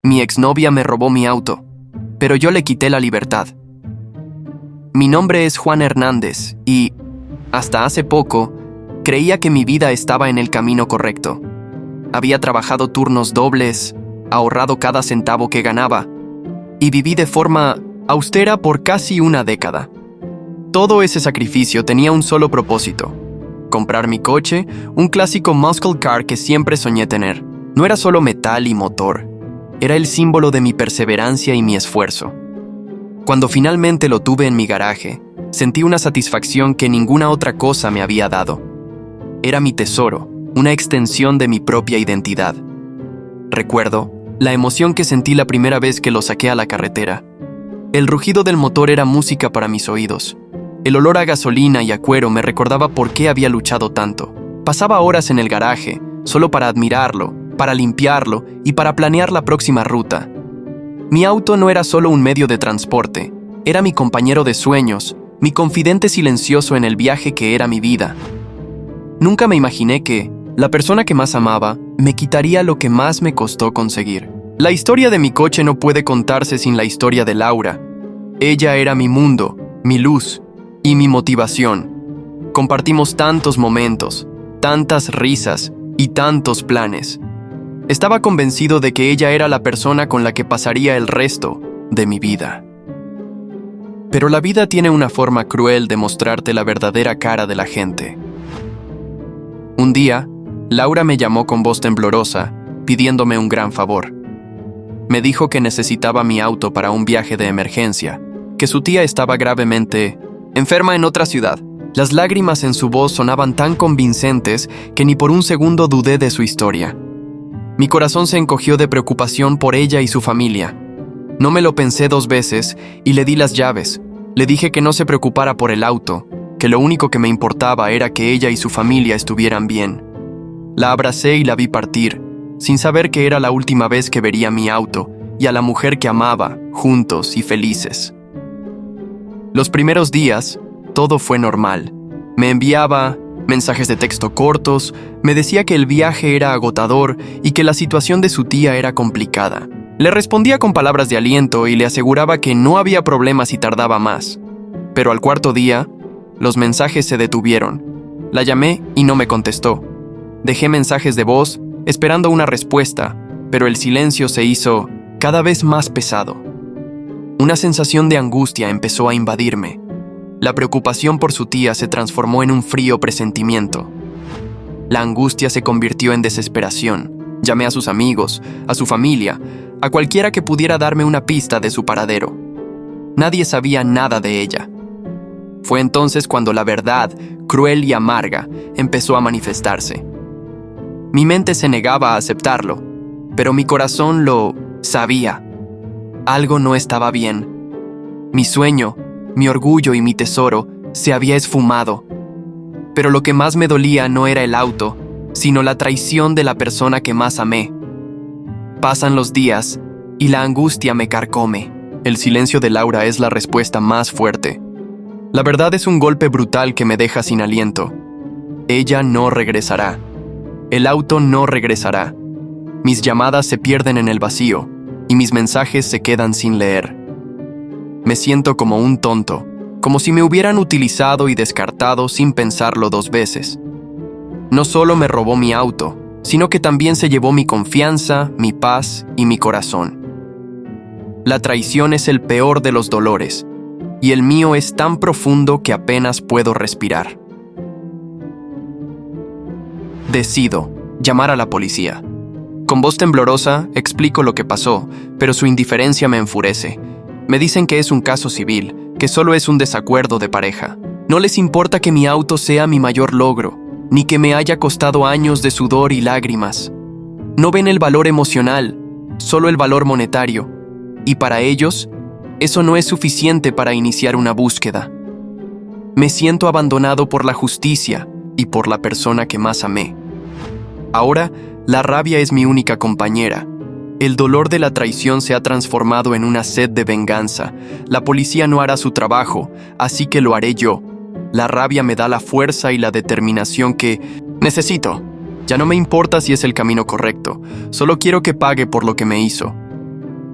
Mi exnovia me robó mi auto, pero yo le quité la libertad. Mi nombre es Juan Hernández y, hasta hace poco, creía que mi vida estaba en el camino correcto. Había trabajado turnos dobles, ahorrado cada centavo que ganaba y viví de forma austera por casi una década. Todo ese sacrificio tenía un solo propósito: comprar mi coche, un clásico muscle car que siempre soñé tener. No era solo metal y motor, era el símbolo de mi perseverancia y mi esfuerzo. Cuando finalmente lo tuve en mi garaje, sentí una satisfacción que ninguna otra cosa me había dado. Era mi tesoro, una extensión de mi propia identidad. Recuerdo la emoción que sentí la primera vez que lo saqué a la carretera. El rugido del motor era música para mis oídos. El olor a gasolina y a cuero me recordaba por qué había luchado tanto. Pasaba horas en el garaje, solo para admirarlo, para limpiarlo y para planear la próxima ruta. Mi auto no era solo un medio de transporte, era mi compañero de sueños, mi confidente silencioso en el viaje que era mi vida. Nunca me imaginé que la persona que más amaba me quitaría lo que más me costó conseguir. La historia de mi coche no puede contarse sin la historia de Laura. Ella era mi mundo, mi luz y mi motivación. Compartimos tantos momentos, tantas risas y tantos planes. Estaba convencido de que ella era la persona con la que pasaría el resto de mi vida. Pero la vida tiene una forma cruel de mostrarte la verdadera cara de la gente. Un día, Laura me llamó con voz temblorosa, pidiéndome un gran favor. Me dijo que necesitaba mi auto para un viaje de emergencia, que su tía estaba gravemente enferma en otra ciudad. Las lágrimas en su voz sonaban tan convincentes que ni por un segundo dudé de su historia. Mi corazón se encogió de preocupación por ella y su familia. No me lo pensé 2 veces y le di las llaves. Le dije que no se preocupara por el auto, que lo único que me importaba era que ella y su familia estuvieran bien. La abracé y la vi partir, sin saber que era la última vez que vería mi auto y a la mujer que amaba, juntos y felices. Los primeros días, todo fue normal. Me enviaba mensajes de texto cortos, me decía que el viaje era agotador y que la situación de su tía era complicada. Le respondía con palabras de aliento y le aseguraba que no había problema si tardaba más. Pero al 4.º día, los mensajes se detuvieron. La llamé y no me contestó. Dejé mensajes de voz, esperando una respuesta, pero el silencio se hizo cada vez más pesado. Una sensación de angustia empezó a invadirme. La preocupación por su tía se transformó en un frío presentimiento. La angustia se convirtió en desesperación. Llamé a sus amigos, a su familia, a cualquiera que pudiera darme una pista de su paradero. Nadie sabía nada de ella. Fue entonces cuando la verdad, cruel y amarga, empezó a manifestarse. Mi mente se negaba a aceptarlo, pero mi corazón lo sabía. Algo no estaba bien. Mi sueño, mi orgullo y mi tesoro se había esfumado. Pero lo que más me dolía no era el auto, sino la traición de la persona que más amé. Pasan los días y la angustia me carcome. El silencio de Laura es la respuesta más fuerte. La verdad es un golpe brutal que me deja sin aliento. Ella no regresará. El auto no regresará. Mis llamadas se pierden en el vacío y mis mensajes se quedan sin leer. Me siento como un tonto, como si me hubieran utilizado y descartado sin pensarlo 2 veces. No solo me robó mi auto, sino que también se llevó mi confianza, mi paz y mi corazón. La traición es el peor de los dolores, y el mío es tan profundo que apenas puedo respirar. Decido llamar a la policía. Con voz temblorosa explico lo que pasó, pero su indiferencia me enfurece. Me dicen que es un caso civil, que solo es un desacuerdo de pareja. No les importa que mi auto sea mi mayor logro, ni que me haya costado años de sudor y lágrimas. No ven el valor emocional, solo el valor monetario. Y para ellos, eso no es suficiente para iniciar una búsqueda. Me siento abandonado por la justicia y por la persona que más amé. Ahora, la rabia es mi única compañera. El dolor de la traición se ha transformado en una sed de venganza. La policía no hará su trabajo, así que lo haré yo. La rabia me da la fuerza y la determinación que necesito. Ya no me importa si es el camino correcto, solo quiero que pague por lo que me hizo.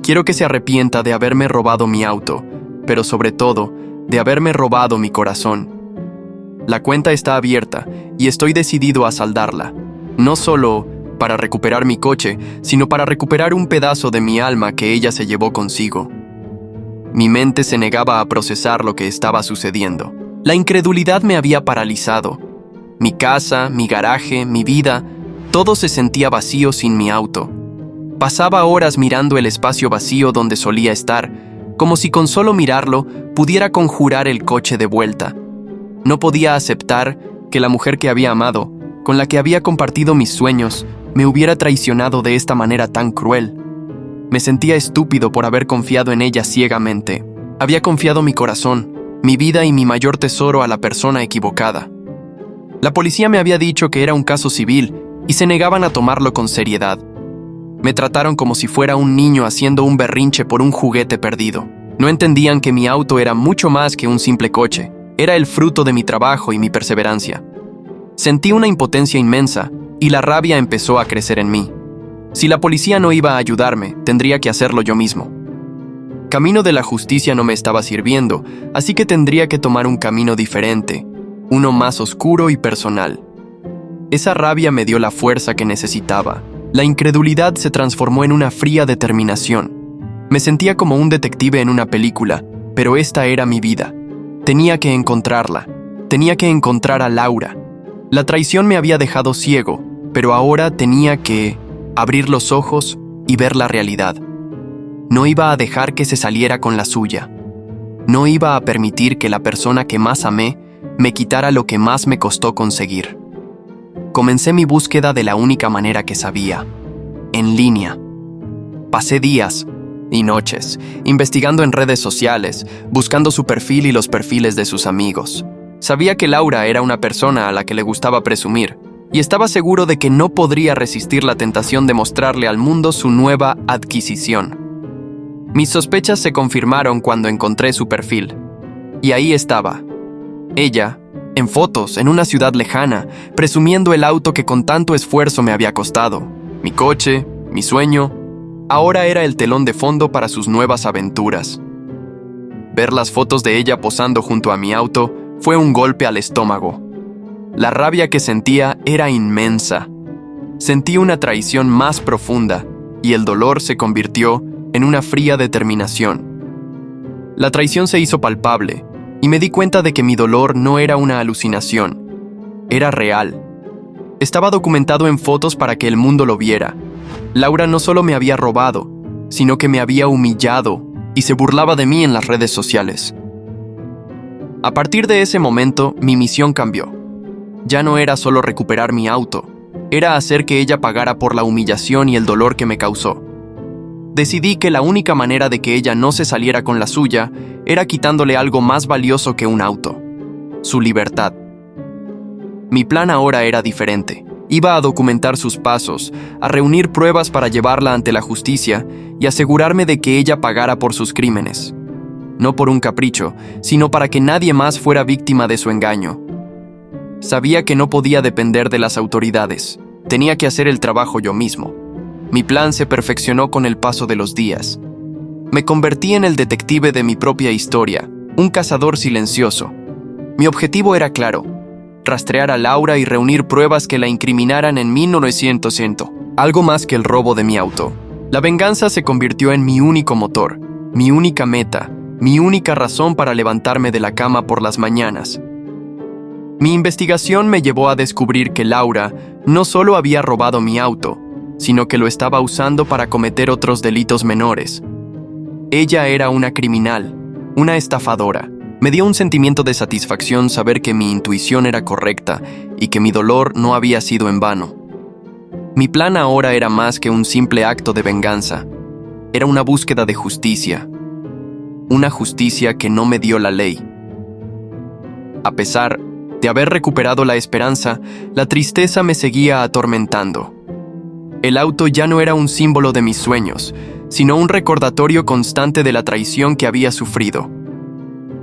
Quiero que se arrepienta de haberme robado mi auto, pero sobre todo, de haberme robado mi corazón. La cuenta está abierta y estoy decidido a saldarla, no solo para recuperar mi coche, sino para recuperar un pedazo de mi alma que ella se llevó consigo. Mi mente se negaba a procesar lo que estaba sucediendo. La incredulidad me había paralizado. Mi casa, mi garaje, mi vida, todo se sentía vacío sin mi auto. Pasaba horas mirando el espacio vacío donde solía estar, como si con solo mirarlo pudiera conjurar el coche de vuelta. No podía aceptar que la mujer que había amado, con la que había compartido mis sueños, me hubiera traicionado de esta manera tan cruel. Me sentía estúpido por haber confiado en ella ciegamente. Había confiado mi corazón, mi vida y mi mayor tesoro a la persona equivocada. La policía me había dicho que era un caso civil y se negaban a tomarlo con seriedad. Me trataron como si fuera un niño haciendo un berrinche por un juguete perdido. No entendían que mi auto era mucho más que un simple coche. Era el fruto de mi trabajo y mi perseverancia. Sentí una impotencia inmensa y la rabia empezó a crecer en mí. Si la policía no iba a ayudarme, tendría que hacerlo yo mismo. Camino de la justicia no me estaba sirviendo, así que tendría que tomar un camino diferente, uno más oscuro y personal. Esa rabia me dio la fuerza que necesitaba. La incredulidad se transformó en una fría determinación. Me sentía como un detective en una película, pero esta era mi vida. Tenía que encontrarla. Tenía que encontrar a Laura. La traición me había dejado ciego, pero ahora tenía que abrir los ojos y ver la realidad. No iba a dejar que se saliera con la suya. No iba a permitir que la persona que más amé me quitara lo que más me costó conseguir. Comencé mi búsqueda de la única manera que sabía, en línea. Pasé días y noches investigando en redes sociales, buscando su perfil y los perfiles de sus amigos. Sabía que Laura era una persona a la que le gustaba presumir, y estaba seguro de que no podría resistir la tentación de mostrarle al mundo su nueva adquisición. Mis sospechas se confirmaron cuando encontré su perfil. Y ahí estaba. Ella, en fotos, en una ciudad lejana, presumiendo el auto que con tanto esfuerzo me había costado. Mi coche, mi sueño, ahora era el telón de fondo para sus nuevas aventuras. Ver las fotos de ella posando junto a mi auto fue un golpe al estómago. La rabia que sentía era inmensa. Sentí una traición más profunda y el dolor se convirtió en una fría determinación. La traición se hizo palpable y me di cuenta de que mi dolor no era una alucinación, era real. Estaba documentado en fotos para que el mundo lo viera. Laura no solo me había robado, sino que me había humillado y se burlaba de mí en las redes sociales. A partir de ese momento, mi misión cambió. Ya no era solo recuperar mi auto, era hacer que ella pagara por la humillación y el dolor que me causó. Decidí que la única manera de que ella no se saliera con la suya era quitándole algo más valioso que un auto: su libertad. Mi plan ahora era diferente. Iba a documentar sus pasos, a reunir pruebas para llevarla ante la justicia y asegurarme de que ella pagara por sus crímenes. No por un capricho, sino para que nadie más fuera víctima de su engaño. Sabía que no podía depender de las autoridades. Tenía que hacer el trabajo yo mismo. Mi plan se perfeccionó con el paso de los días. Me convertí en el detective de mi propia historia, un cazador silencioso. Mi objetivo era claro: rastrear a Laura y reunir pruebas que la incriminaran en 1900, algo más que el robo de mi auto. La venganza se convirtió en mi único motor, mi única meta, mi única razón para levantarme de la cama por las mañanas. Mi investigación me llevó a descubrir que Laura no solo había robado mi auto, sino que lo estaba usando para cometer otros delitos menores. Ella era una criminal, una estafadora. Me dio un sentimiento de satisfacción saber que mi intuición era correcta y que mi dolor no había sido en vano. Mi plan ahora era más que un simple acto de venganza. Era una búsqueda de justicia. Una justicia que no me dio la ley. A pesar de haber recuperado la esperanza, la tristeza me seguía atormentando. El auto ya no era un símbolo de mis sueños, sino un recordatorio constante de la traición que había sufrido.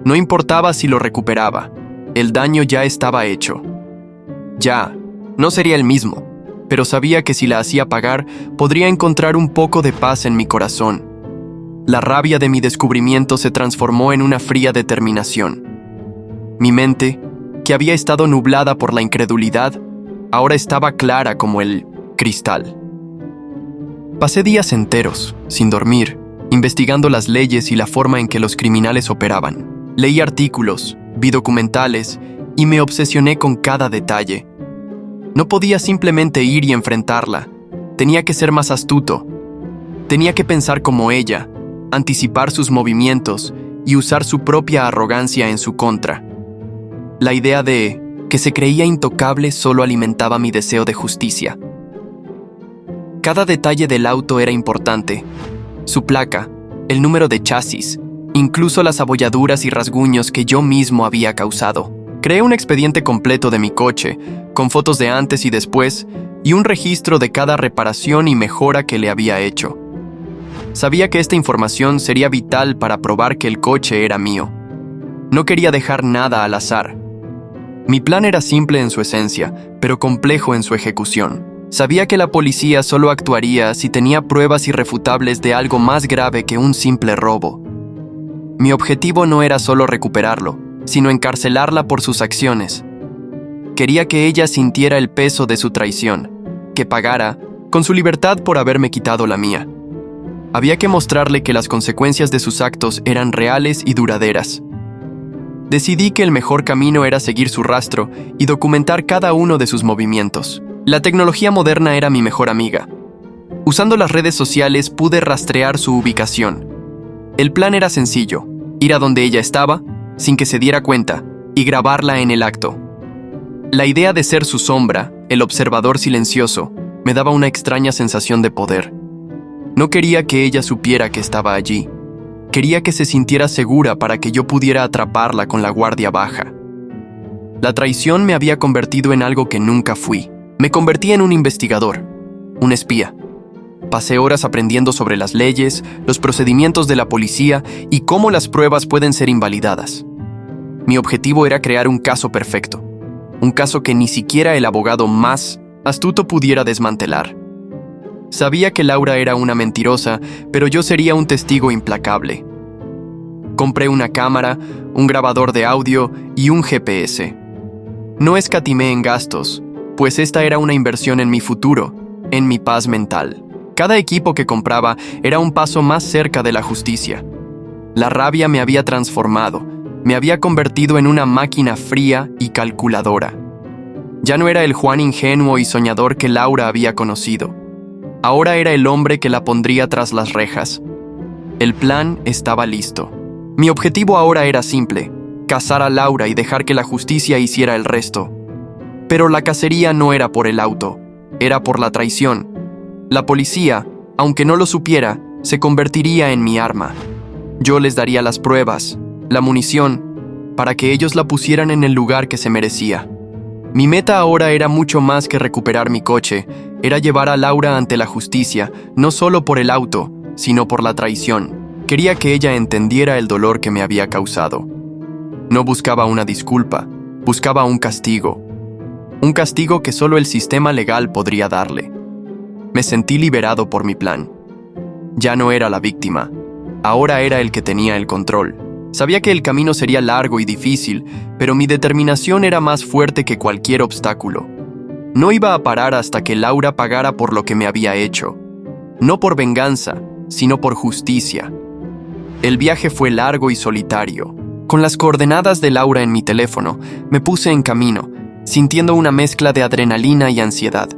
No importaba si lo recuperaba, el daño ya estaba hecho. Ya, no sería el mismo, pero sabía que si la hacía pagar, podría encontrar un poco de paz en mi corazón. La rabia de mi descubrimiento se transformó en una fría determinación. Mi mente, que había estado nublada por la incredulidad, ahora estaba clara como el cristal. Pasé días enteros, sin dormir, investigando las leyes y la forma en que los criminales operaban. Leí artículos, vi documentales y me obsesioné con cada detalle. No podía simplemente ir y enfrentarla. Tenía que ser más astuto. Tenía que pensar como ella, anticipar sus movimientos y usar su propia arrogancia en su contra. La idea de que se creía intocable solo alimentaba mi deseo de justicia. Cada detalle del auto era importante. Su placa, el número de chasis, incluso las abolladuras y rasguños que yo mismo había causado. Creé un expediente completo de mi coche, con fotos de antes y después, y un registro de cada reparación y mejora que le había hecho. Sabía que esta información sería vital para probar que el coche era mío. No quería dejar nada al azar. Mi plan era simple en su esencia, pero complejo en su ejecución. Sabía que la policía solo actuaría si tenía pruebas irrefutables de algo más grave que un simple robo. Mi objetivo no era solo recuperarlo, sino encarcelarla por sus acciones. Quería que ella sintiera el peso de su traición, que pagara con su libertad por haberme quitado la mía. Había que mostrarle que las consecuencias de sus actos eran reales y duraderas. Decidí que el mejor camino era seguir su rastro y documentar cada uno de sus movimientos. La tecnología moderna era mi mejor amiga. Usando las redes sociales pude rastrear su ubicación. El plan era sencillo: ir a donde ella estaba, sin que se diera cuenta, y grabarla en el acto. La idea de ser su sombra, el observador silencioso, me daba una extraña sensación de poder. No quería que ella supiera que estaba allí. Quería que se sintiera segura para que yo pudiera atraparla con la guardia baja. La traición me había convertido en algo que nunca fui. Me convertí en un investigador, un espía. Pasé horas aprendiendo sobre las leyes, los procedimientos de la policía y cómo las pruebas pueden ser invalidadas. Mi objetivo era crear un caso perfecto, un caso que ni siquiera el abogado más astuto pudiera desmantelar. Sabía que Laura era una mentirosa, pero yo sería un testigo implacable. Compré una cámara, un grabador de audio y un GPS. No escatimé en gastos, pues esta era una inversión en mi futuro, en mi paz mental. Cada equipo que compraba era un paso más cerca de la justicia. La rabia me había transformado, me había convertido en una máquina fría y calculadora. Ya no era el Juan ingenuo y soñador que Laura había conocido. Ahora era el hombre que la pondría tras las rejas. El plan estaba listo. Mi objetivo ahora era simple: cazar a Laura y dejar que la justicia hiciera el resto. Pero la cacería no era por el auto, era por la traición. La policía, aunque no lo supiera, se convertiría en mi arma. Yo les daría las pruebas, la munición, para que ellos la pusieran en el lugar que se merecía. Mi meta ahora era mucho más que recuperar mi coche, era llevar a Laura ante la justicia, no solo por el auto, sino por la traición. Quería que ella entendiera el dolor que me había causado. No buscaba una disculpa, buscaba un castigo que solo el sistema legal podría darle. Me sentí liberado por mi plan. Ya no era la víctima, ahora era el que tenía el control. Sabía que el camino sería largo y difícil, pero mi determinación era más fuerte que cualquier obstáculo. No iba a parar hasta que Laura pagara por lo que me había hecho. No por venganza, sino por justicia. El viaje fue largo y solitario. Con las coordenadas de Laura en mi teléfono, me puse en camino, sintiendo una mezcla de adrenalina y ansiedad.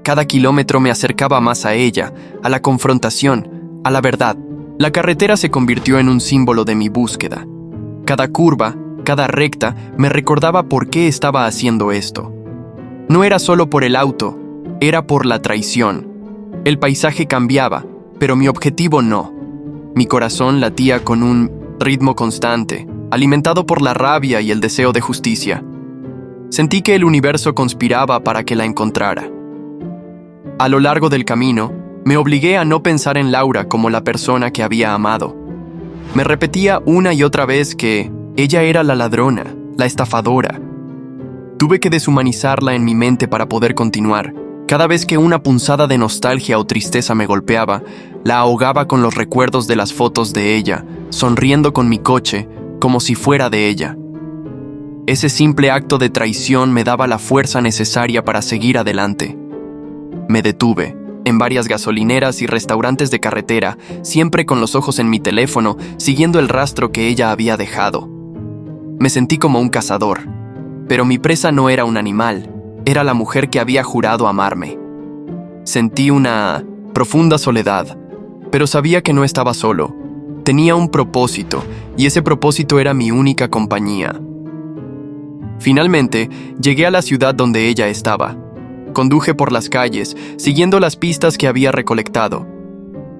Cada kilómetro me acercaba más a ella, a la confrontación, a la verdad. La carretera se convirtió en un símbolo de mi búsqueda. Cada curva, cada recta, me recordaba por qué estaba haciendo esto. No era solo por el auto, era por la traición. El paisaje cambiaba, pero mi objetivo no. Mi corazón latía con un ritmo constante, alimentado por la rabia y el deseo de justicia. Sentí que el universo conspiraba para que la encontrara. A lo largo del camino, me obligué a no pensar en Laura como la persona que había amado. Me repetía una y otra vez que ella era la ladrona, la estafadora. Tuve que deshumanizarla en mi mente para poder continuar, Cada vez que una punzada de nostalgia o tristeza me golpeaba, la ahogaba con los recuerdos de las fotos de ella, sonriendo con mi coche, como si fuera de ella. Ese simple acto de traición me daba la fuerza necesaria para seguir adelante. Me detuve, en varias gasolineras y restaurantes de carretera, siempre con los ojos en mi teléfono, siguiendo el rastro que ella había dejado. Me sentí como un cazador, pero mi presa no era un animal, era la mujer que había jurado amarme. Sentí una profunda soledad, pero sabía que no estaba solo. Tenía un propósito, y ese propósito era mi única compañía. Finalmente, llegué a la ciudad donde ella estaba. Conduje por las calles, siguiendo las pistas que había recolectado.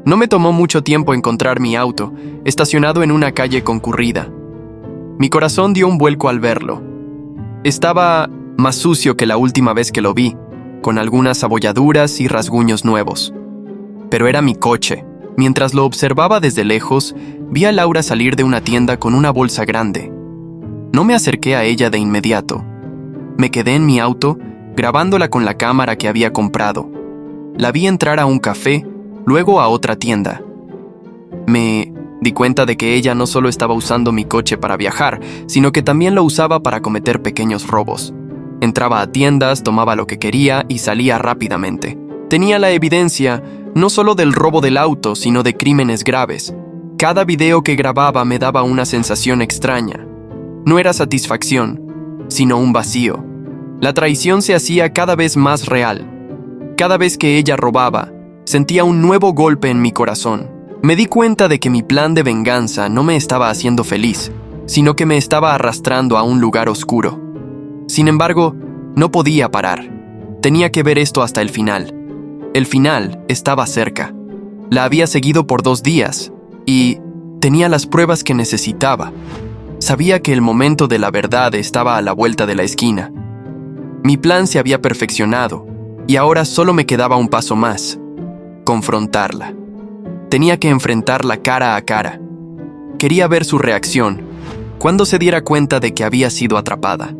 No me tomó mucho tiempo encontrar mi auto, estacionado en una calle concurrida. Mi corazón dio un vuelco al verlo. Estaba más sucio que la última vez que lo vi, con algunas abolladuras y rasguños nuevos. Pero era mi coche. Mientras lo observaba desde lejos, vi a Laura salir de una tienda con una bolsa grande. No me acerqué a ella de inmediato. Me quedé en mi auto, grabándola con la cámara que había comprado. La vi entrar a un café, luego a otra tienda. Me di cuenta de que ella no solo estaba usando mi coche para viajar, sino que también lo usaba para cometer pequeños robos. Entraba a tiendas, tomaba lo que quería y salía rápidamente. Tenía la evidencia, no solo del robo del auto, sino de crímenes graves. Cada video que grababa me daba una sensación extraña. No era satisfacción, sino un vacío. La traición se hacía cada vez más real. Cada vez que ella robaba, sentía un nuevo golpe en mi corazón. Me di cuenta de que mi plan de venganza no me estaba haciendo feliz, sino que me estaba arrastrando a un lugar oscuro. Sin embargo, no podía parar. Tenía que ver esto hasta el final. El final estaba cerca. La había seguido por 2 días y tenía las pruebas que necesitaba. Sabía que el momento de la verdad estaba a la vuelta de la esquina. Mi plan se había perfeccionado y ahora solo me quedaba un paso más: confrontarla. Tenía que enfrentarla cara a cara. Quería ver su reacción cuando se diera cuenta de que había sido atrapada.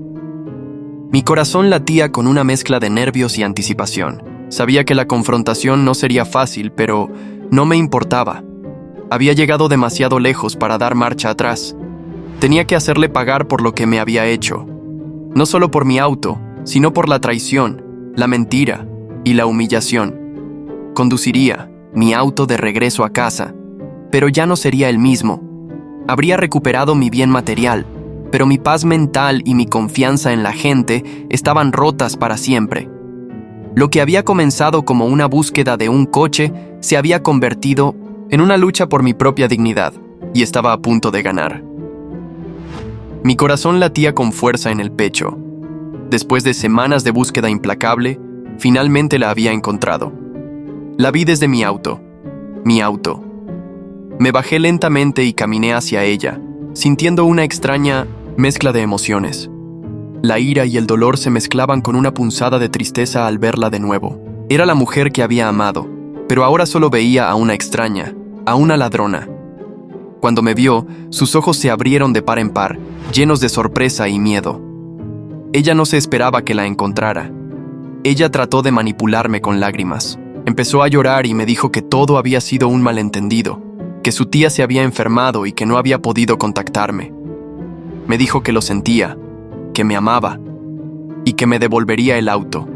Mi corazón latía con una mezcla de nervios y anticipación. Sabía que la confrontación no sería fácil, pero no me importaba. Había llegado demasiado lejos para dar marcha atrás. Tenía que hacerle pagar por lo que me había hecho. No solo por mi auto, sino por la traición, la mentira y la humillación. Conduciría mi auto de regreso a casa, pero ya no sería el mismo. Habría recuperado mi bien material, pero mi paz mental y mi confianza en la gente estaban rotas para siempre. Lo que había comenzado como una búsqueda de un coche se había convertido en una lucha por mi propia dignidad, y estaba a punto de ganar. Mi corazón latía con fuerza en el pecho. Después de semanas de búsqueda implacable, finalmente la había encontrado. La vi desde mi auto. Mi auto. Me bajé lentamente y caminé hacia ella, sintiendo una extraña mezcla de emociones. La ira y el dolor se mezclaban con una punzada de tristeza al verla de nuevo. Era la mujer que había amado, pero ahora solo veía a una extraña, a una ladrona. Cuando me vio, sus ojos se abrieron de par en par, llenos de sorpresa y miedo. Ella no se esperaba que la encontrara. Ella trató de manipularme con lágrimas. Empezó a llorar y me dijo que todo había sido un malentendido, que su tía se había enfermado y que no había podido contactarme. Me dijo que lo sentía, que me amaba y que me devolvería el auto.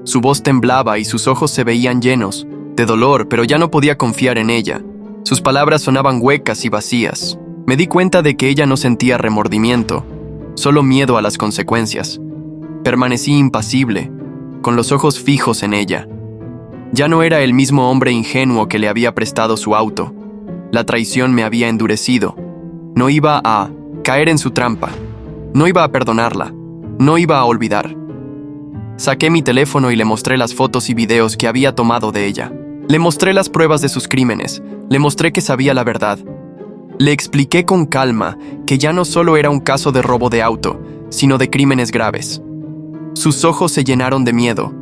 Su voz temblaba y sus ojos se veían llenos de dolor, pero ya no podía confiar en ella. Sus palabras sonaban huecas y vacías. Me di cuenta de que ella no sentía remordimiento, solo miedo a las consecuencias. Permanecí impasible, con los ojos fijos en ella. Ya no era el mismo hombre ingenuo que le había prestado su auto. La traición me había endurecido. No iba a caer en su trampa. No iba a perdonarla. No iba a olvidar. Saqué mi teléfono y le mostré las fotos y videos que había tomado de ella. Le mostré las pruebas de sus crímenes. Le mostré que sabía la verdad. Le expliqué con calma que ya no solo era un caso de robo de auto, sino de crímenes graves. Sus ojos se llenaron de miedo.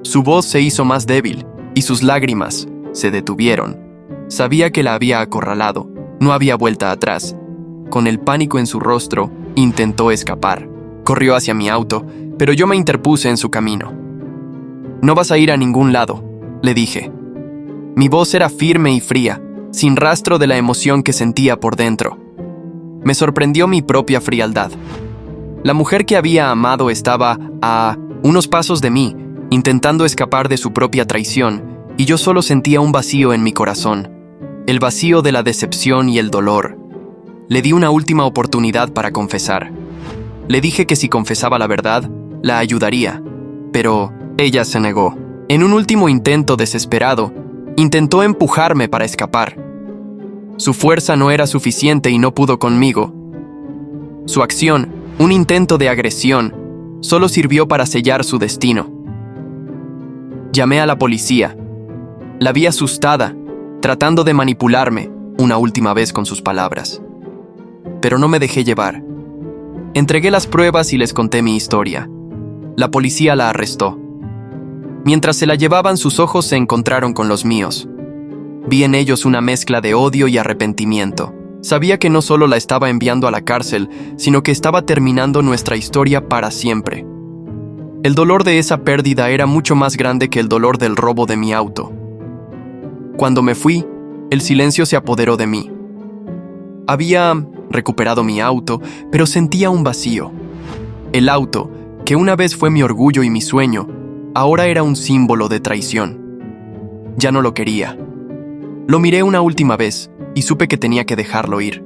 Su voz se hizo más débil y sus lágrimas se detuvieron. Sabía que la había acorralado. No había vuelta atrás. Con el pánico en su rostro, intentó escapar. Corrió hacia mi auto, pero yo me interpuse en su camino. No vas a ir a ningún lado, le dije. Mi voz era firme y fría, sin rastro de la emoción que sentía por dentro. Me sorprendió mi propia frialdad. La mujer que había amado estaba a unos pasos de mí, intentando escapar de su propia traición, y yo solo sentía un vacío en mi corazón, el vacío de la decepción y el dolor. Le di una última oportunidad para confesar. Le dije que si confesaba la verdad, la ayudaría, pero ella se negó. En un último intento desesperado, intentó empujarme para escapar. Su fuerza no era suficiente y no pudo conmigo. Su acción, un intento de agresión, solo sirvió para sellar su destino. Llamé a la policía. La vi asustada, tratando de manipularme una última vez con sus palabras. Pero no me dejé llevar. Entregué las pruebas y les conté mi historia. La policía la arrestó. Mientras se la llevaban, sus ojos se encontraron con los míos. Vi en ellos una mezcla de odio y arrepentimiento. Sabía que no solo la estaba enviando a la cárcel, sino que estaba terminando nuestra historia para siempre. El dolor de esa pérdida era mucho más grande que el dolor del robo de mi auto. Cuando me fui, el silencio se apoderó de mí. Había recuperado mi auto, pero sentía un vacío. El auto, que una vez fue mi orgullo y mi sueño, ahora era un símbolo de traición. Ya no lo quería. Lo miré una última vez y supe que tenía que dejarlo ir.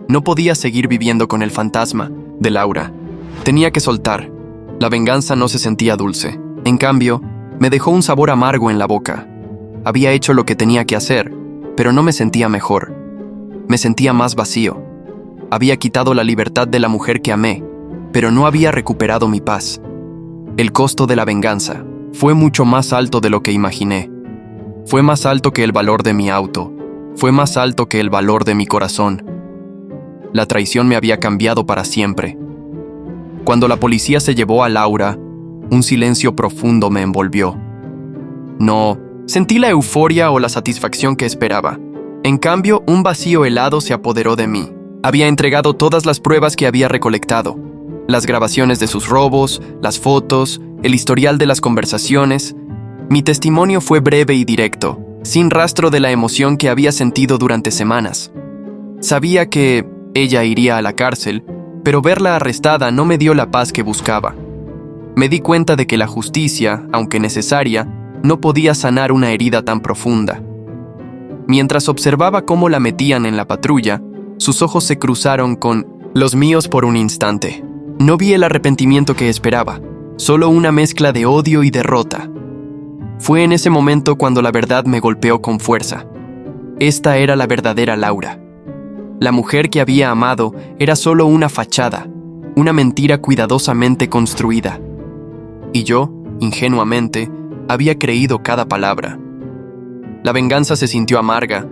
No podía seguir viviendo con el fantasma de Laura. Tenía que soltar. La venganza no se sentía dulce. En cambio, me dejó un sabor amargo en la boca. Había hecho lo que tenía que hacer, pero no me sentía mejor. Me sentía más vacío. Había quitado la libertad de la mujer que amé, pero no había recuperado mi paz. El costo de la venganza fue mucho más alto de lo que imaginé. Fue más alto que el valor de mi auto. Fue más alto que el valor de mi corazón. La traición me había cambiado para siempre. Cuando la policía se llevó a Laura, un silencio profundo me envolvió. No sentí la euforia o la satisfacción que esperaba. En cambio, un vacío helado se apoderó de mí. Había entregado todas las pruebas que había recolectado. Las grabaciones de sus robos, las fotos, el historial de las conversaciones. Mi testimonio fue breve y directo, sin rastro de la emoción que había sentido durante semanas. Sabía que ella iría a la cárcel, pero verla arrestada no me dio la paz que buscaba. Me di cuenta de que la justicia, aunque necesaria, no podía sanar una herida tan profunda. Mientras observaba cómo la metían en la patrulla, sus ojos se cruzaron con los míos por un instante. No vi el arrepentimiento que esperaba, solo una mezcla de odio y derrota. Fue en ese momento cuando la verdad me golpeó con fuerza. Esta era la verdadera Laura. La mujer que había amado era solo una fachada, una mentira cuidadosamente construida. Y yo, ingenuamente, había creído cada palabra. La venganza se sintió amarga,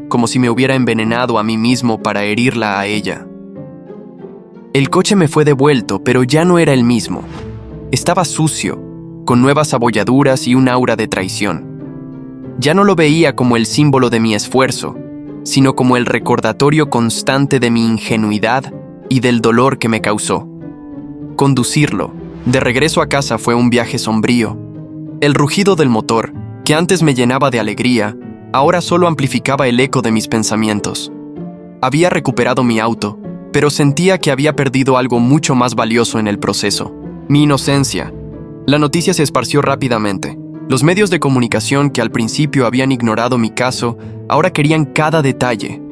como si me hubiera envenenado a mí mismo para herirla a ella. El coche me fue devuelto, pero ya no era el mismo. Estaba sucio, con nuevas abolladuras y un aura de traición. Ya no lo veía como el símbolo de mi esfuerzo, sino como el recordatorio constante de mi ingenuidad y del dolor que me causó. Conducirlo, de regreso a casa, fue un viaje sombrío. El rugido del motor, que antes me llenaba de alegría, ahora solo amplificaba el eco de mis pensamientos. Había recuperado mi auto, pero sentía que había perdido algo mucho más valioso en el proceso: mi inocencia. La noticia se esparció rápidamente. Los medios de comunicación que al principio habían ignorado mi caso, ahora querían cada detalle.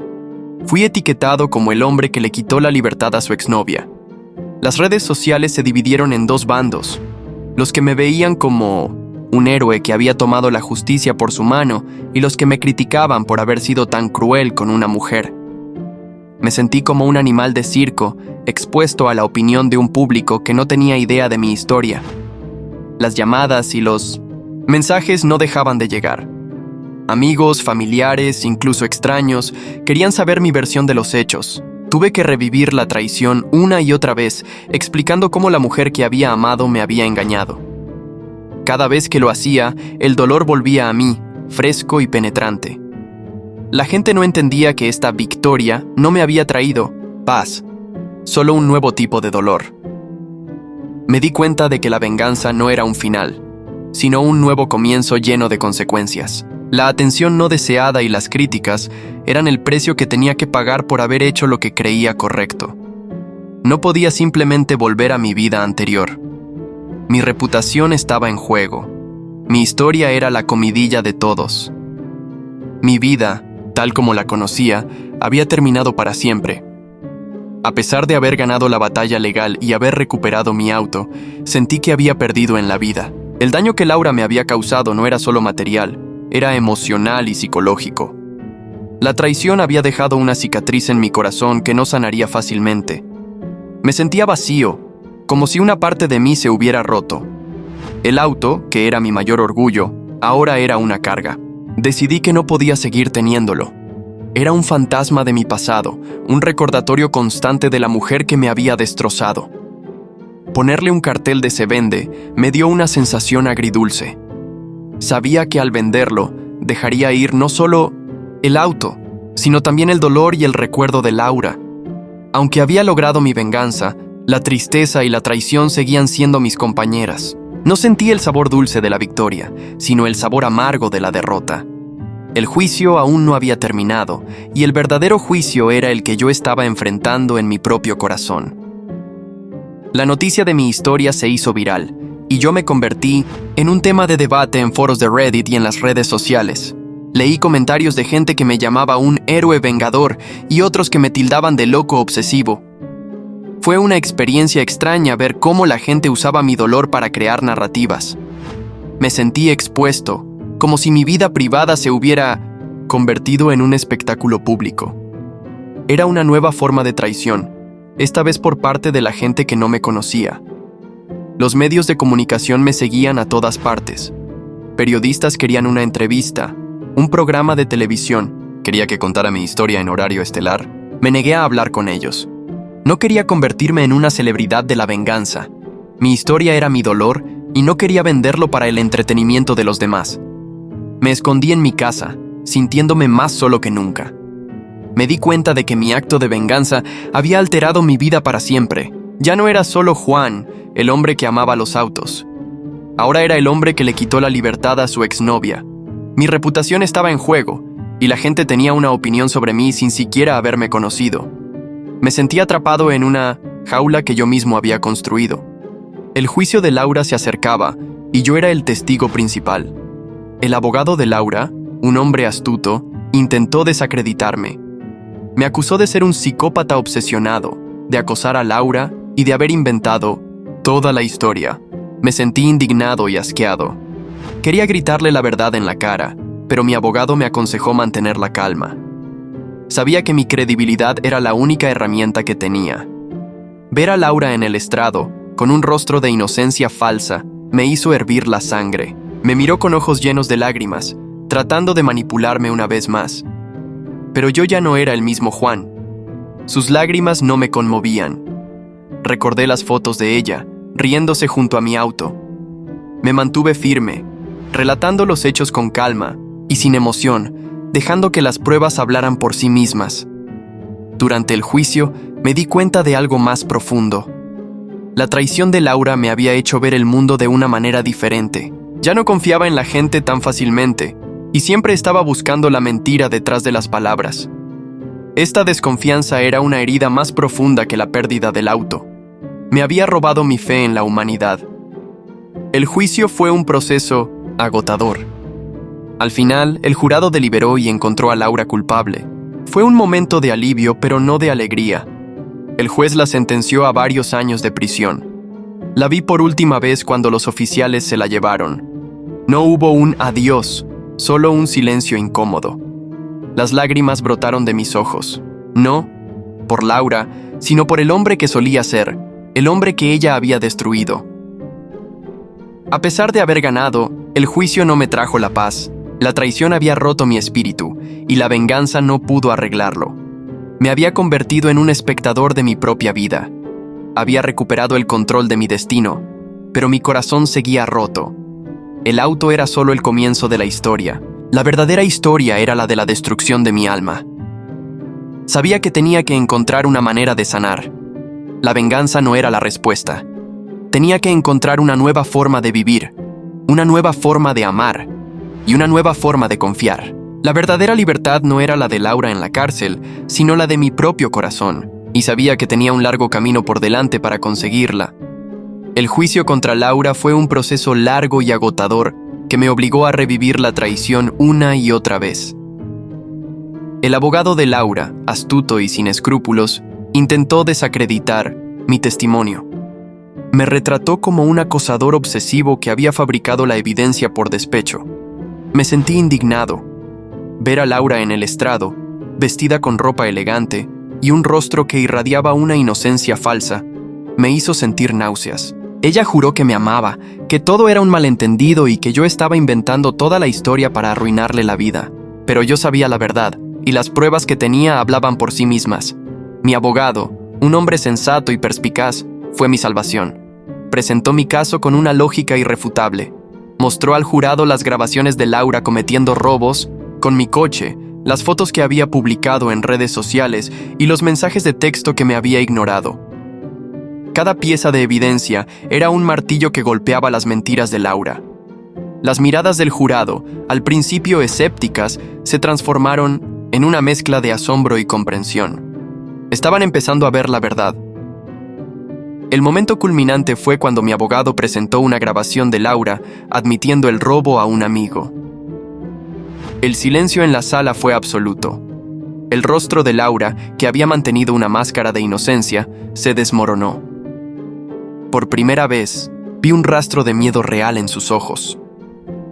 Fui etiquetado como el hombre que le quitó la libertad a su exnovia. Las redes sociales se dividieron en dos bandos: los que me veían como un héroe que había tomado la justicia por su mano y los que me criticaban por haber sido tan cruel con una mujer. Me sentí como un animal de circo, expuesto a la opinión de un público que no tenía idea de mi historia. Las llamadas y los mensajes no dejaban de llegar. Amigos, familiares, incluso extraños, querían saber mi versión de los hechos. Tuve que revivir la traición una y otra vez, explicando cómo la mujer que había amado me había engañado. Cada vez que lo hacía, el dolor volvía a mí, fresco y penetrante. La gente no entendía que esta victoria no me había traído paz, solo un nuevo tipo de dolor. Me di cuenta de que la venganza no era un final, sino un nuevo comienzo lleno de consecuencias. La atención no deseada y las críticas eran el precio que tenía que pagar por haber hecho lo que creía correcto. No podía simplemente volver a mi vida anterior. Mi reputación estaba en juego. Mi historia era la comidilla de todos. Mi vida, tal como la conocía, había terminado para siempre. A pesar de haber ganado la batalla legal y haber recuperado mi auto, sentí que había perdido en la vida. El daño que Laura me había causado no era solo material, era emocional y psicológico. La traición había dejado una cicatriz en mi corazón que no sanaría fácilmente. Me sentía vacío, como si una parte de mí se hubiera roto. El auto, que era mi mayor orgullo, ahora era una carga. Decidí que no podía seguir teniéndolo. Era un fantasma de mi pasado, un recordatorio constante de la mujer que me había destrozado. Ponerle un cartel de "se vende" me dio una sensación agridulce. Sabía que al venderlo, dejaría ir no solo el auto, sino también el dolor y el recuerdo de Laura. Aunque había logrado mi venganza, la tristeza y la traición seguían siendo mis compañeras. No sentí el sabor dulce de la victoria, sino el sabor amargo de la derrota. El juicio aún no había terminado, y el verdadero juicio era el que yo estaba enfrentando en mi propio corazón. La noticia de mi historia se hizo viral, y yo me convertí en un tema de debate en foros de Reddit y en las redes sociales. Leí comentarios de gente que me llamaba un héroe vengador y otros que me tildaban de loco obsesivo. Fue una experiencia extraña ver cómo la gente usaba mi dolor para crear narrativas. Me sentí expuesto, como si mi vida privada se hubiera convertido en un espectáculo público. Era una nueva forma de traición, esta vez por parte de la gente que no me conocía. Los medios de comunicación me seguían a todas partes. Periodistas querían una entrevista, un programa de televisión. Quería que contara mi historia en horario estelar. Me negué a hablar con ellos. No quería convertirme en una celebridad de la venganza. Mi historia era mi dolor y no quería venderlo para el entretenimiento de los demás. Me escondí en mi casa, sintiéndome más solo que nunca. Me di cuenta de que mi acto de venganza había alterado mi vida para siempre. Ya no era solo Juan, el hombre que amaba los autos. Ahora era el hombre que le quitó la libertad a su exnovia. Mi reputación estaba en juego, y la gente tenía una opinión sobre mí sin siquiera haberme conocido. Me sentí atrapado en una jaula que yo mismo había construido. El juicio de Laura se acercaba, y yo era el testigo principal. El abogado de Laura, un hombre astuto, intentó desacreditarme. Me acusó de ser un psicópata obsesionado, de acosar a Laura y de haber inventado toda la historia. Me sentí indignado y asqueado. Quería gritarle la verdad en la cara, pero mi abogado me aconsejó mantener la calma. Sabía que mi credibilidad era la única herramienta que tenía. Ver a Laura en el estrado, con un rostro de inocencia falsa, me hizo hervir la sangre. Me miró con ojos llenos de lágrimas, tratando de manipularme una vez más. Pero yo ya no era el mismo Juan. Sus lágrimas no me conmovían. Recordé las fotos de ella, riéndose junto a mi auto. Me mantuve firme, relatando los hechos con calma y sin emoción, dejando que las pruebas hablaran por sí mismas. Durante el juicio, me di cuenta de algo más profundo. La traición de Laura me había hecho ver el mundo de una manera diferente. Ya no confiaba en la gente tan fácilmente, y siempre estaba buscando la mentira detrás de las palabras. Esta desconfianza era una herida más profunda que la pérdida del auto. Me había robado mi fe en la humanidad. El juicio fue un proceso agotador. Al final, el jurado deliberó y encontró a Laura culpable. Fue un momento de alivio, pero no de alegría. El juez la sentenció a varios años de prisión. La vi por última vez cuando los oficiales se la llevaron. No hubo un adiós, solo un silencio incómodo. Las lágrimas brotaron de mis ojos. No por Laura, sino por el hombre que solía ser, el hombre que ella había destruido. A pesar de haber ganado, el juicio no me trajo la paz. La traición había roto mi espíritu, y la venganza no pudo arreglarlo. Me había convertido en un espectador de mi propia vida. Había recuperado el control de mi destino, pero mi corazón seguía roto. El auto era solo el comienzo de la historia. La verdadera historia era la de la destrucción de mi alma. Sabía que tenía que encontrar una manera de sanar. La venganza no era la respuesta. Tenía que encontrar una nueva forma de vivir. una nueva forma de amar y una nueva forma de confiar. La verdadera libertad no era la de Laura en la cárcel, sino la de mi propio corazón, y sabía que tenía un largo camino por delante para conseguirla. El juicio contra Laura fue un proceso largo y agotador que me obligó a revivir la traición una y otra vez. El abogado de Laura, astuto y sin escrúpulos, intentó desacreditar mi testimonio. Me retrató como un acosador obsesivo que había fabricado la evidencia por despecho. Me sentí indignado. Ver a Laura en el estrado, vestida con ropa elegante y un rostro que irradiaba una inocencia falsa, me hizo sentir náuseas. Ella juró que me amaba, que todo era un malentendido y que yo estaba inventando toda la historia para arruinarle la vida. Pero yo sabía la verdad, y las pruebas que tenía hablaban por sí mismas. Mi abogado, un hombre sensato y perspicaz, fue mi salvación. Presentó mi caso con una lógica irrefutable. Mostró al jurado las grabaciones de Laura cometiendo robos con mi coche, las fotos que había publicado en redes sociales y los mensajes de texto que me había ignorado. Cada pieza de evidencia era un martillo que golpeaba las mentiras de Laura. Las miradas del jurado, al principio escépticas, se transformaron en una mezcla de asombro y comprensión. Estaban empezando a ver la verdad. El momento culminante fue cuando mi abogado presentó una grabación de Laura admitiendo el robo a un amigo. El silencio en la sala fue absoluto. El rostro de Laura, que había mantenido una máscara de inocencia, se desmoronó. Por primera vez, vi un rastro de miedo real en sus ojos.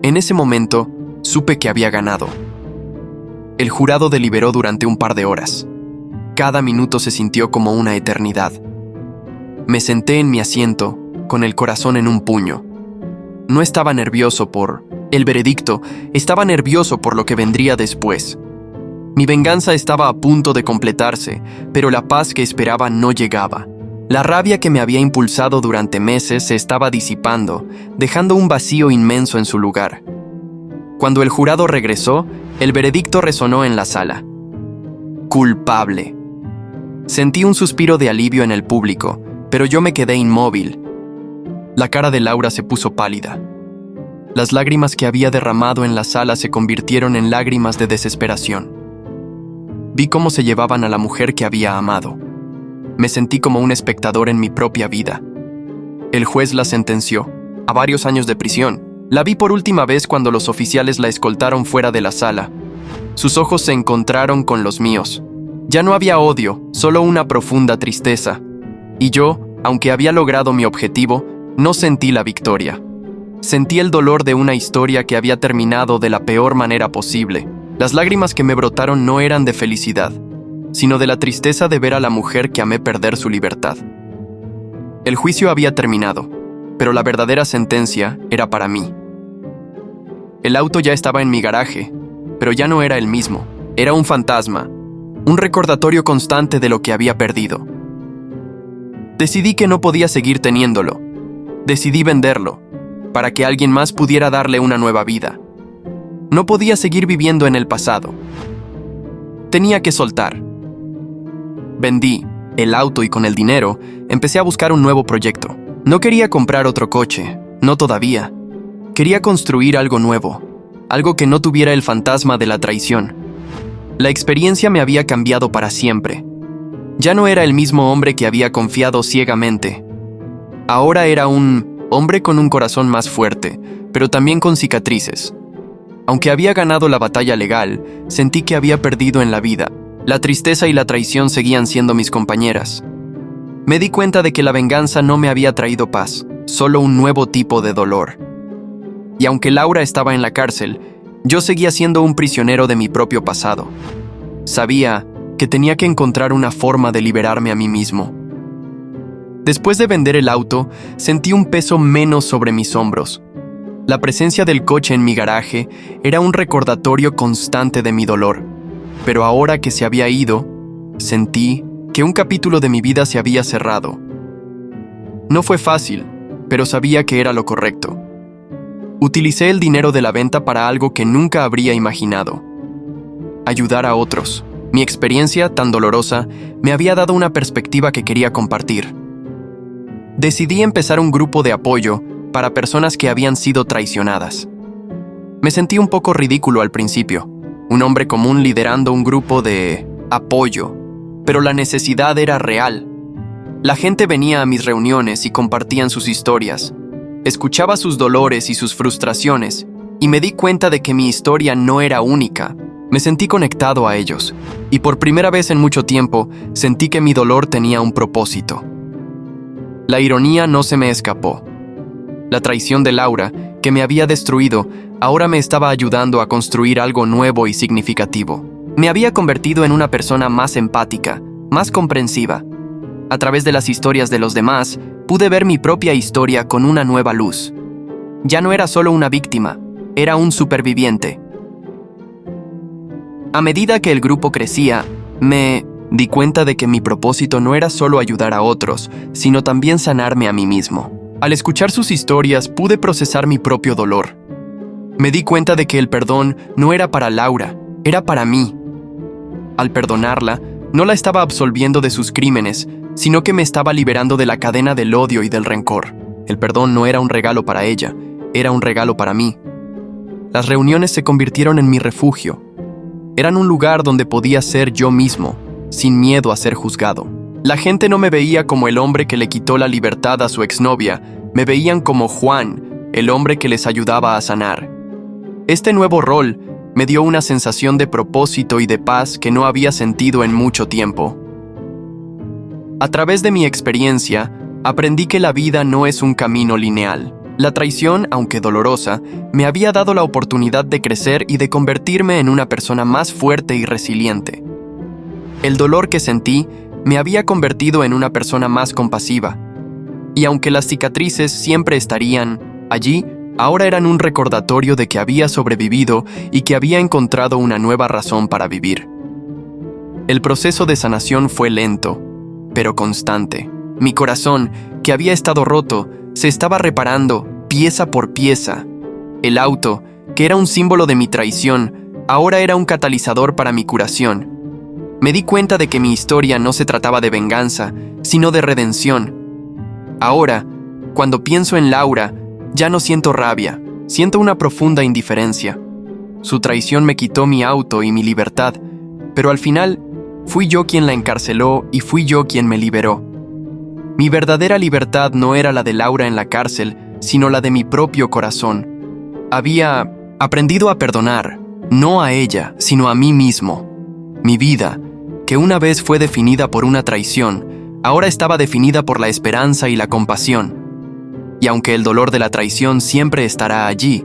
En ese momento, supe que había ganado. El jurado deliberó durante un par de horas. Cada minuto se sintió como una eternidad. Me senté en mi asiento, con el corazón en un puño. No estaba nervioso por el veredicto, estaba nervioso por lo que vendría después. Mi venganza estaba a punto de completarse, pero la paz que esperaba no llegaba. La rabia que me había impulsado durante meses se estaba disipando, dejando un vacío inmenso en su lugar. Cuando el jurado regresó, el veredicto resonó en la sala. Culpable. Sentí un suspiro de alivio en el público, pero yo me quedé inmóvil. La cara de Laura se puso pálida. Las lágrimas que había derramado en la sala se convirtieron en lágrimas de desesperación. Vi cómo se llevaban a la mujer que había amado. Me sentí como un espectador en mi propia vida. El juez la sentenció a varios años de prisión. La vi por última vez cuando los oficiales la escoltaron fuera de la sala. Sus ojos se encontraron con los míos. Ya no había odio, solo una profunda tristeza. Y yo, aunque había logrado mi objetivo, no sentí la victoria. Sentí el dolor de una historia que había terminado de la peor manera posible. Las lágrimas que me brotaron no eran de felicidad, sino de la tristeza de ver a la mujer que amé perder su libertad. El juicio había terminado, pero la verdadera sentencia era para mí. El auto ya estaba en mi garaje, pero ya no era el mismo. Era un fantasma, un recordatorio constante de lo que había perdido. Decidí que no podía seguir teniéndolo. Decidí venderlo, para que alguien más pudiera darle una nueva vida. No podía seguir viviendo en el pasado. Tenía que soltar. Vendí el auto y con el dinero empecé a buscar un nuevo proyecto. No quería comprar otro coche, no todavía. Quería construir algo nuevo, algo que no tuviera el fantasma de la traición. La experiencia me había cambiado para siempre. Ya no era el mismo hombre que había confiado ciegamente. Ahora era un hombre con un corazón más fuerte, pero también con cicatrices. Aunque había ganado la batalla legal, sentí que había perdido en la vida. La tristeza y la traición seguían siendo mis compañeras. Me di cuenta de que la venganza no me había traído paz, solo un nuevo tipo de dolor. Y aunque Laura estaba en la cárcel, yo seguía siendo un prisionero de mi propio pasado. Sabía que tenía que encontrar una forma de liberarme a mí mismo. Después de vender el auto, sentí un peso menos sobre mis hombros. La presencia del coche en mi garaje era un recordatorio constante de mi dolor. Pero ahora que se había ido, sentí que un capítulo de mi vida se había cerrado. No fue fácil, pero sabía que era lo correcto. Utilicé el dinero de la venta para algo que nunca habría imaginado: ayudar a otros. Mi experiencia, tan dolorosa, me había dado una perspectiva que quería compartir. Decidí empezar un grupo de apoyo para personas que habían sido traicionadas. Me sentí un poco ridículo al principio, un hombre común liderando un grupo de apoyo, pero la necesidad era real. La gente venía a mis reuniones y compartían sus historias. Escuchaba sus dolores y sus frustraciones, y me di cuenta de que mi historia no era única. Me sentí conectado a ellos, y por primera vez en mucho tiempo sentí que mi dolor tenía un propósito. La ironía no se me escapó. La traición de Laura, que me había destruido, ahora me estaba ayudando a construir algo nuevo y significativo. Me había convertido en una persona más empática, más comprensiva. A través de las historias de los demás, pude ver mi propia historia con una nueva luz. Ya no era solo una víctima, era un superviviente. A medida que el grupo crecía, me di cuenta de que mi propósito no era solo ayudar a otros, sino también sanarme a mí mismo. Al escuchar sus historias, pude procesar mi propio dolor. Me di cuenta de que el perdón no era para Laura, era para mí. Al perdonarla, no la estaba absolviendo de sus crímenes, sino que me estaba liberando de la cadena del odio y del rencor. El perdón no era un regalo para ella, era un regalo para mí. Las reuniones se convirtieron en mi refugio. Eran un lugar donde podía ser yo mismo, sin miedo a ser juzgado. La gente no me veía como el hombre que le quitó la libertad a su exnovia, me veían como Juan, el hombre que les ayudaba a sanar. Este nuevo rol me dio una sensación de propósito y de paz que no había sentido en mucho tiempo. A través de mi experiencia, aprendí que la vida no es un camino lineal. La traición, aunque dolorosa, me había dado la oportunidad de crecer y de convertirme en una persona más fuerte y resiliente. El dolor que sentí me había convertido en una persona más compasiva. Y aunque las cicatrices siempre estarían allí, ahora eran un recordatorio de que había sobrevivido y que había encontrado una nueva razón para vivir. El proceso de sanación fue lento, pero constante. Mi corazón, que había estado roto, se estaba reparando pieza por pieza. El auto, que era un símbolo de mi traición, ahora era un catalizador para mi curación. Me di cuenta de que mi historia no se trataba de venganza, sino de redención. Ahora, cuando pienso en Laura, ya no siento rabia, siento una profunda indiferencia. Su traición me quitó mi auto y mi libertad, pero al final fui yo quien la encarceló y fui yo quien me liberó. Mi verdadera libertad no era la de Laura en la cárcel, sino la de mi propio corazón. Había aprendido a perdonar, no a ella, sino a mí mismo. Mi vida, que una vez fue definida por una traición, ahora estaba definida por la esperanza y la compasión. Y aunque el dolor de la traición siempre estará allí,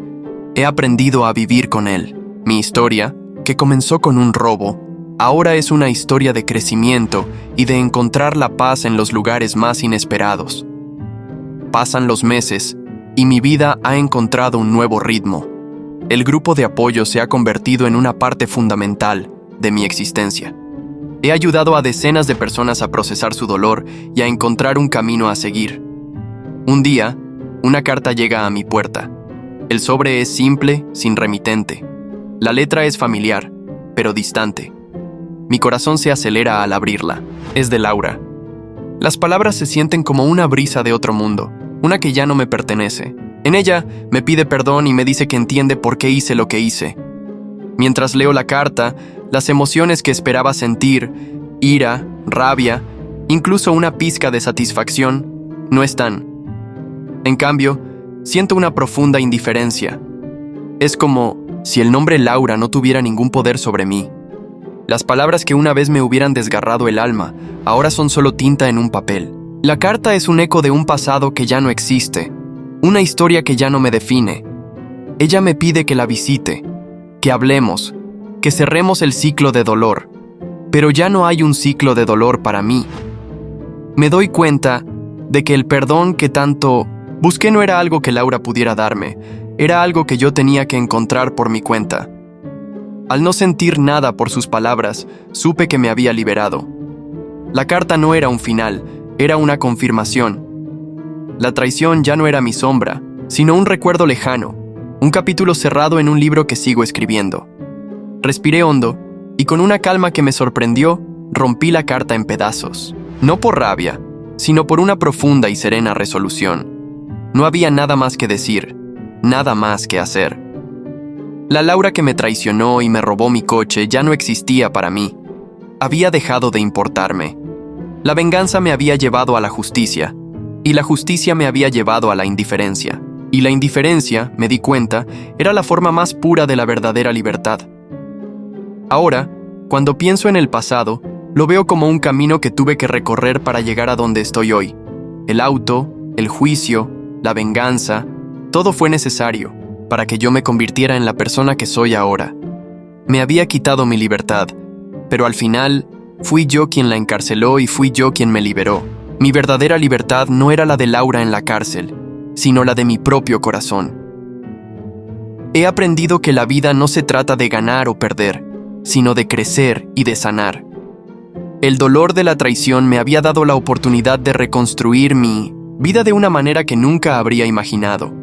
he aprendido a vivir con él. Mi historia, que comenzó con un robo, ahora es una historia de crecimiento y de encontrar la paz en los lugares más inesperados. Pasan los meses y mi vida ha encontrado un nuevo ritmo. El grupo de apoyo se ha convertido en una parte fundamental de mi existencia. He ayudado a decenas de personas a procesar su dolor y a encontrar un camino a seguir. Un día, una carta llega a mi puerta. El sobre es simple, sin remitente. La letra es familiar, pero distante. Mi corazón se acelera al abrirla. Es de Laura. Las palabras se sienten como una brisa de otro mundo, una que ya no me pertenece. En ella, me pide perdón y me dice que entiende por qué hice lo que hice. Mientras leo la carta, las emociones que esperaba sentir, ira, rabia, incluso una pizca de satisfacción, no están. En cambio, siento una profunda indiferencia. Es como si el nombre Laura no tuviera ningún poder sobre mí. Las palabras que una vez me hubieran desgarrado el alma, ahora son solo tinta en un papel. La carta es un eco de un pasado que ya no existe, una historia que ya no me define. Ella me pide que la visite, que hablemos, que cerremos el ciclo de dolor. Pero ya no hay un ciclo de dolor para mí. Me doy cuenta de que el perdón que tanto busqué no era algo que Laura pudiera darme, era algo que yo tenía que encontrar por mi cuenta. Al no sentir nada por sus palabras, supe que me había liberado. La carta no era un final, era una confirmación. La traición ya no era mi sombra, sino un recuerdo lejano, un capítulo cerrado en un libro que sigo escribiendo. Respiré hondo, y con una calma que me sorprendió, rompí la carta en pedazos. No por rabia, sino por una profunda y serena resolución. No había nada más que decir, nada más que hacer. La Laura que me traicionó y me robó mi coche ya no existía para mí. Había dejado de importarme. La venganza me había llevado a la justicia, y la justicia me había llevado a la indiferencia. Y la indiferencia, me di cuenta, era la forma más pura de la verdadera libertad. Ahora, cuando pienso en el pasado, lo veo como un camino que tuve que recorrer para llegar a donde estoy hoy. El auto, el juicio, la venganza, todo fue necesario para que yo me convirtiera en la persona que soy ahora. Me había quitado mi libertad, pero al final fui yo quien la encarceló y fui yo quien me liberó. Mi verdadera libertad no era la de Laura en la cárcel, sino la de mi propio corazón. He aprendido que la vida no se trata de ganar o perder, sino de crecer y de sanar. El dolor de la traición me había dado la oportunidad de reconstruir mi vida de una manera que nunca habría imaginado.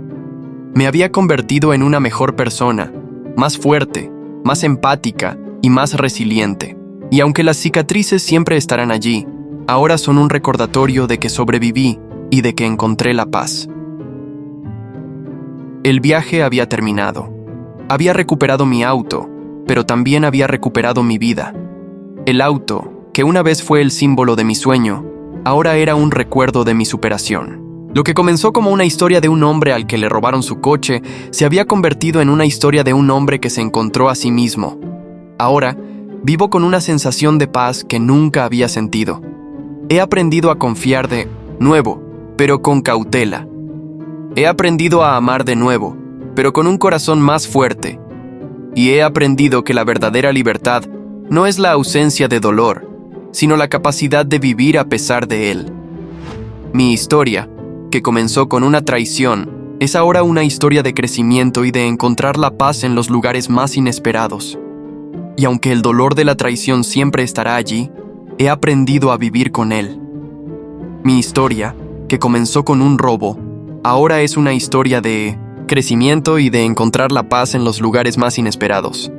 Me había convertido en una mejor persona, más fuerte, más empática y más resiliente. Y aunque las cicatrices siempre estarán allí, ahora son un recordatorio de que sobreviví y de que encontré la paz. El viaje había terminado. Había recuperado mi auto, pero también había recuperado mi vida. El auto, que una vez fue el símbolo de mi sueño, ahora era un recuerdo de mi superación. Lo que comenzó como una historia de un hombre al que le robaron su coche, se había convertido en una historia de un hombre que se encontró a sí mismo. Ahora, vivo con una sensación de paz que nunca había sentido. He aprendido a confiar de nuevo, pero con cautela. He aprendido a amar de nuevo, pero con un corazón más fuerte. Y he aprendido que la verdadera libertad no es la ausencia de dolor, sino la capacidad de vivir a pesar de él. Mi historia, que comenzó con una traición, es ahora una historia de crecimiento y de encontrar la paz en los lugares más inesperados. Y aunque el dolor de la traición siempre estará allí, he aprendido a vivir con él. Mi historia, que comenzó con un robo, ahora es una historia de crecimiento y de encontrar la paz en los lugares más inesperados.